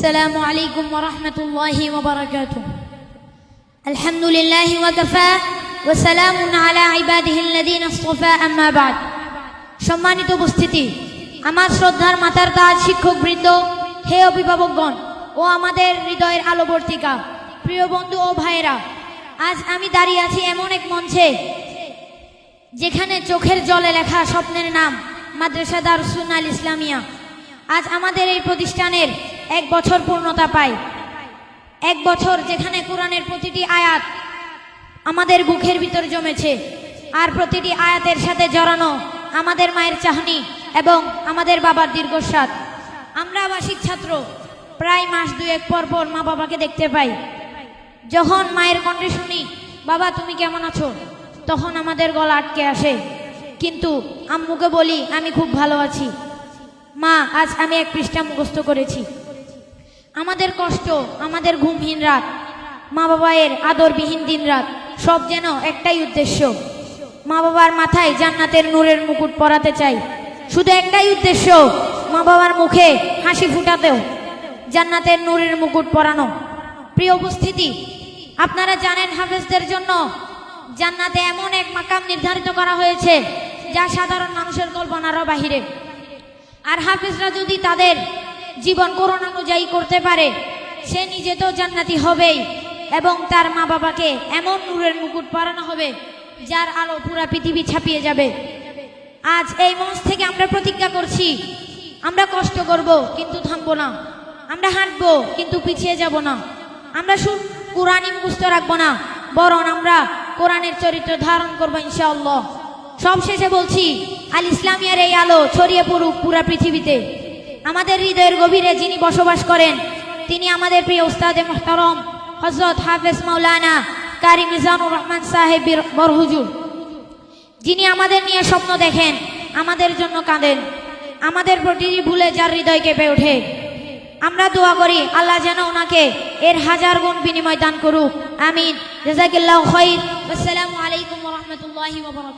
السلام عليكم ورحمة الله وبركاته. الحمد لله وكفى وسلام على عباده الذين اصطفى أما بعد. সম্মানিত উপস্থিতি, আমার শ্রদ্ধার মাতার তাজ শিক্ষকবৃন্দ, হে অভিভাবকগণ ও আমাদের হৃদয়ের আলোবর্তিকা প্রিয় বন্ধু ও ভাইয়েরা, আজ আমি দাঁড়িয়ে আছি এমন এক মঞ্চে যেখানে চোখের জলে লেখা স্বপ্নের নাম মাদ্রাসা দারুস সুন্নাহ আল ইসলামিয়া। আজ আমাদের এই প্রতিষ্ঠানের 1 বছর পূর্ণতা পায়। 1 বছর যেখানে কোরআনের প্রতিটি আয়াত আমাদের বুকের ভিতর জমেছে, আর প্রতিটি আয়াতের সাথে জড়ানো আমাদের মায়ের চাহনি এবং আমাদের বাবার দীর্ঘশ্বাস। আমরা আবাসিক ছাত্র, প্রায় মাস 2-1 পর পর মা বাবাকে দেখতে পাই। যখন মায়ের কণ্ঠে শুনি বাবা তুমি কেমন আছো, তখন আমাদের গলা আটকে আসে। কিন্তু আম্মুকে বলি আমি খুব ভালো আছি মা, আজ আমি 1 পৃষ্ঠা মুখস্থ করেছি। আমাদের কষ্ট, আমাদের ঘুমহীন রাত, মা বাবার আদরবিহীন দিন রাত, সব যেন একটাই উদ্দেশ্য, মা বাবার মাথায় জান্নাতের নূরের মুকুট পরাতে চাই। শুধু একটাই উদ্দেশ্য, মা বাবার মুখে হাসি ফুটাতেও জান্নাতের নূরের মুকুট পরানো। প্রিয় উপস্থিতি, আপনারা জানেন হাফেজদের জন্য জান্নাতে এমন এক মাকাম নির্ধারিত করা হয়েছে যা সাধারণ মানুষের কল্পনারও বাহিরে। আর হাফেজরা যদি তাদের জীবন কোরআন অনুযায়ী করতে পারে, সে নিজে তো জান্নাতি হবেই এবং তার মা বাবাকে এমন নূরের মুকুট পরানো হবে যার আলো পুরা পৃথিবী ছাপিয়ে যাবে। আজ এই মঞ্চ থেকে আমরা প্রতিজ্ঞা করছি, আমরা কষ্ট করব কিন্তু থামবো না, আমরা হাঁটবো কিন্তু পিছিয়ে যাব না, আমরা শুধু কোরআনই মুখস্থ রাখবো না, বরং আমরা কোরআনের চরিত্র ধারণ করবো ইনশাআল্লাহ। সবশেষে বলছি, আল ইসলামিয়ার এই আলো ছড়িয়ে পড়ুক পুরা পৃথিবীতে। আমাদের হৃদয়ের গভীরে যিনি বসবাস করেন তিনি আমাদের প্রিয় উস্তাদে মুহতারম হযরত হাফেজ মাওলানা কারি মিজানুর রহমান সাহেব বরহুজুর, যিনি আমাদের নিয়ে স্বপ্ন দেখেন, আমাদের জন্য কাঁদেন, আমাদের প্রতিটি ভুলে যার হৃদয় কেঁপে ওঠে। আমরা দোয়া করি আল্লাহ যেন ওনাকে এর 1000 গুণ বিনিময় দান করুক। আমিন। জাযাকিল্লাহু খাইর। আসসালামু আলাইকুম ওয়া রাহমাতুল্লাহি ওয়া বারাকাতুহু।